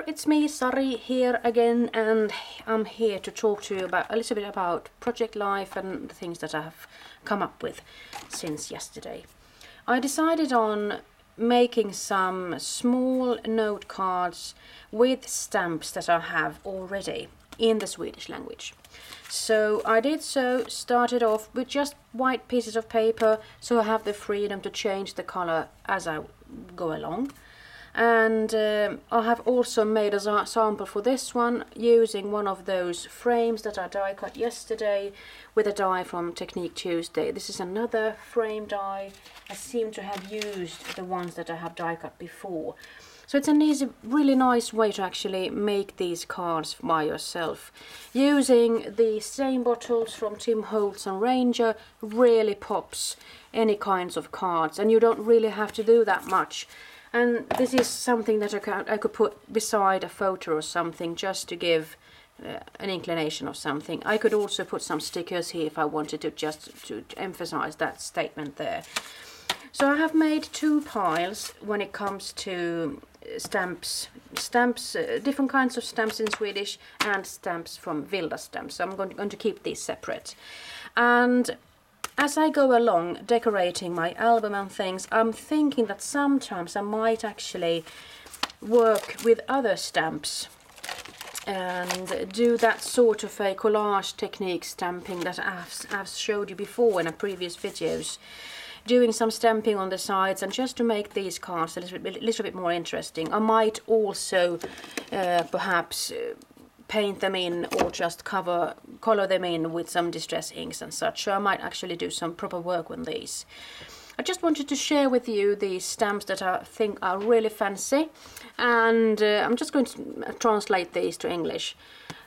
there, it's me, Sari, here again, and I'm here to talk to you about a little bit about project life and the things that I have come up with since yesterday. I decided on making some small note cards with stamps that I have already in the Swedish language. So I did started off with just white pieces of paper, so I have the freedom to change the color as I go along. And I have also made a sample for this one using one of those frames that I die cut yesterday with a die from Technique Tuesday. This is another frame die. I seem to have used the ones that I have die cut before. So it's an easy, really nice way to actually make these cards by yourself. Using the same bottles from Tim Holtz and Ranger really pops any kinds of cards, and you don't really have to do that much. And this is something that I could put beside a photo or something just to give an inclination of something. I could also put some stickers here if I wanted to, just to emphasize that statement there. So I have made two piles when it comes to stamps, different kinds of stamps in Swedish and stamps from Vilda Stamps. So I'm going to keep these separate. And as I go along decorating my album and things, I'm thinking that sometimes I might actually work with other stamps and do that sort of a collage technique stamping that I've showed you before in previous videos. Doing some stamping on the sides, and just to make these cards a little bit more interesting. I might also perhaps paint them in or just color them in with some distress inks and such. So I might actually do some proper work on these. I just wanted to share with you these stamps that I think are really fancy, and I'm just going to translate these to English.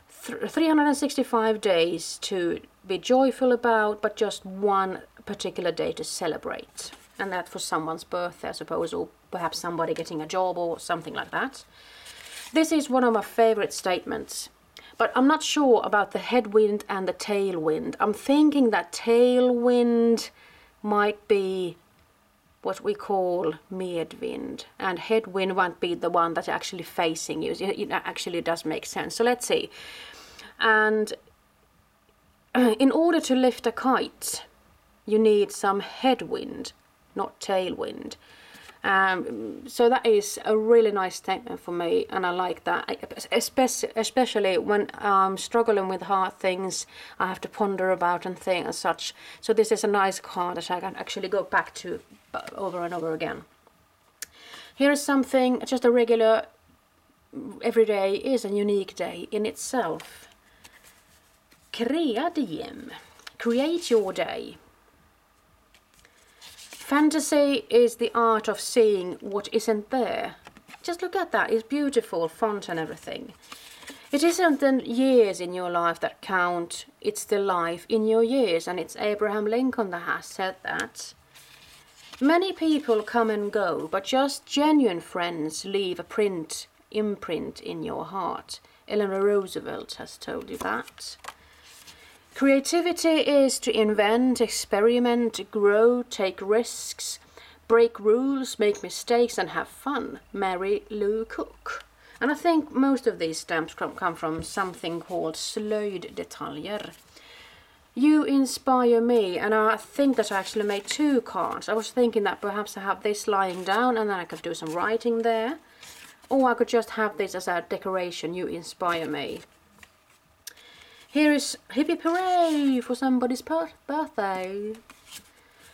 365 days to be joyful about, but just one particular day to celebrate. And that for someone's birthday, I suppose, or perhaps somebody getting a job or something like that. This is one of my favorite statements, but I'm not sure about the headwind and the tailwind. I'm thinking that tailwind might be what we call medvind, and headwind won't be the one that's actually facing you. It actually does make sense. So let's see. And in order to lift a kite, you need some headwind, not tailwind. So that is a really nice statement for me, and I like that, especially when I'm struggling with hard things I have to ponder about and things and such. So this is a nice card that I can actually go back to over and over again. Here is something, just a regular, everyday is a unique day in itself. Kreadiem, create your day. Fantasy is the art of seeing what isn't there. Just look at that, it's beautiful, font and everything. It isn't the years in your life that count, it's the life in your years, and it's Abraham Lincoln that has said that. Many people come and go, but just genuine friends leave a imprint in your heart. Eleanor Roosevelt has told you that. Creativity is to invent, experiment, grow, take risks, break rules, make mistakes and have fun. Mary Lou Cook. And I think most of these stamps come from something called SlöljdDetaljer. You inspire me, and I think that I actually made two cards. I was thinking that perhaps I have this lying down and then I could do some writing there. Or I could just have this as a decoration, you inspire me. Here is Hippie Hooray for somebody's birthday.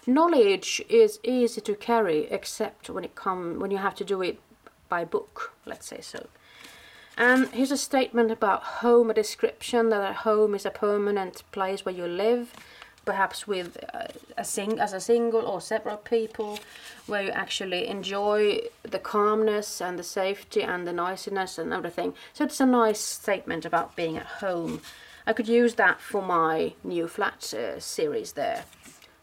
Knowledge is easy to carry, except when you have to do it by book, let's say so. And here's a statement about home, a description that a home is a permanent place where you live, perhaps with as a single or several people, where you actually enjoy the calmness and the safety and the niceness and everything. So it's a nice statement about being at home. I could use that for my new flat series there.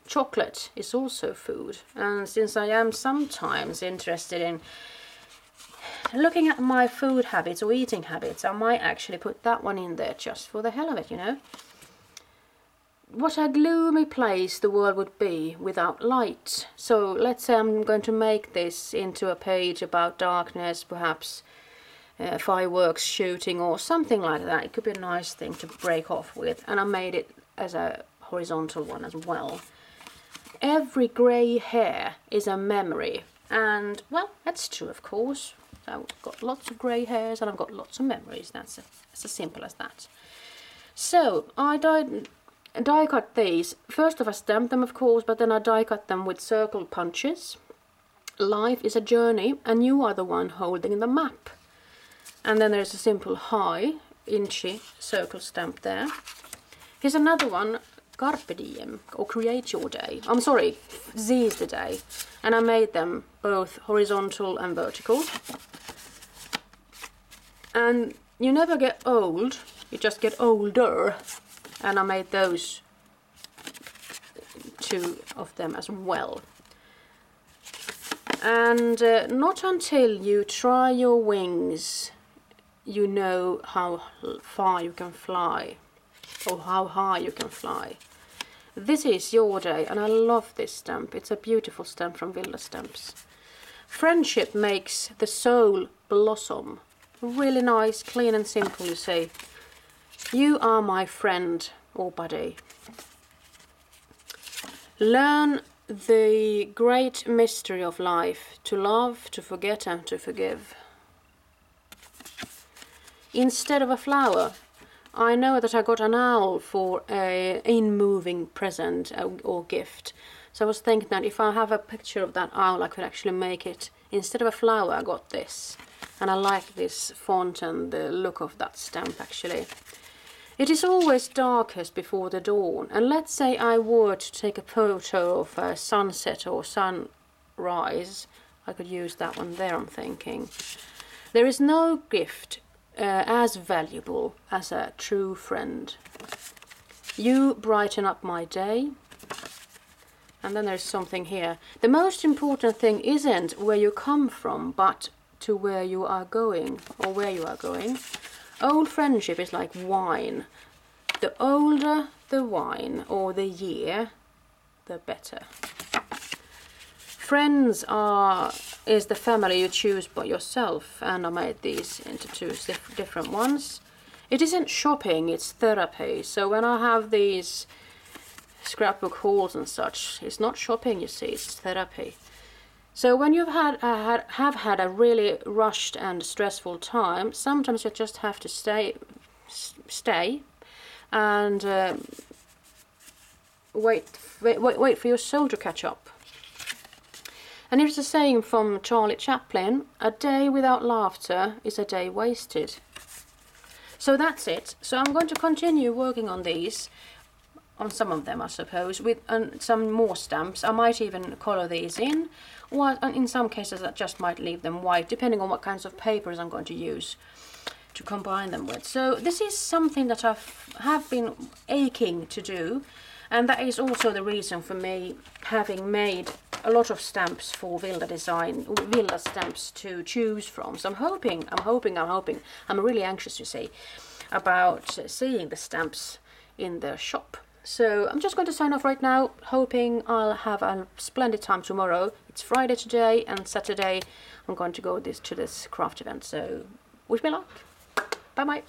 Chocolate is also food, and since I am sometimes interested in looking at my food habits or eating habits, I might actually put that one in there just for the hell of it, you know. What a gloomy place the world would be without light. So let's say I'm going to make this into a page about darkness, perhaps fireworks shooting or something like that. It could be a nice thing to break off with, and I made it as a horizontal one as well. Every grey hair is a memory, and well, that's true, of course. I've got lots of grey hairs and I've got lots of memories. That's as simple as that. So I die cut these. First off, I stamped them, of course, but then I die cut them with circle punches. Life is a journey, and you are the one holding the map. And then there's a simple high, inchy circle stamp there. Here's another one, Carpe Diem, or Create Your Day. I'm sorry, seize the day. And I made them both horizontal and vertical. And you never get old, you just get older. And I made those two of them as well. And not until you try your wings, you know how far you can fly, or how high you can fly. This is Your Day, and I love this stamp. It's a beautiful stamp from Vilda Stamps. Friendship makes the soul blossom. Really nice, clean and simple, you see. You are my friend or buddy. Learn the great mystery of life, to love, to forget and to forgive. Instead of a flower, I know that I got an owl for a in-moving present or gift. So I was thinking that if I have a picture of that owl, I could actually make it. Instead of a flower, I got this. And I like this font and the look of that stamp, actually. It is always darkest before the dawn. And let's say I were to take a photo of a sunset or sunrise. I could use that one there, I'm thinking. There is no gift as valuable as a true friend. You brighten up my day. And then there's something here. The most important thing isn't where you come from, but to where you are going, or where you are going. Old friendship is like wine. The older the wine or the year, the better. Friends is the family you choose by yourself, and I made these into two different ones. It isn't shopping, it's therapy. So when I have these scrapbook hauls and such, it's not shopping, you see, it's therapy. So when you've have had a really rushed and stressful time, sometimes you just have to stay and wait for your soul to catch up. And here's a saying from Charlie Chaplin: a day without laughter is a day wasted. So that's it. So I'm going to continue working on these, on some of them I suppose, with some more stamps. I might even colour these in, or in some cases I just might leave them white, depending on what kinds of papers I'm going to use to combine them with. So this is something that I have been aching to do, and that is also the reason for me having made a lot of stamps for Vilda Stamps to choose from. So I'm hoping, I'm really anxious, you see, about seeing the stamps in the shop. So I'm just going to sign off right now, hoping I'll have a splendid time tomorrow. It's Friday today, and Saturday I'm going to go to this craft event. So wish me luck. Bye bye.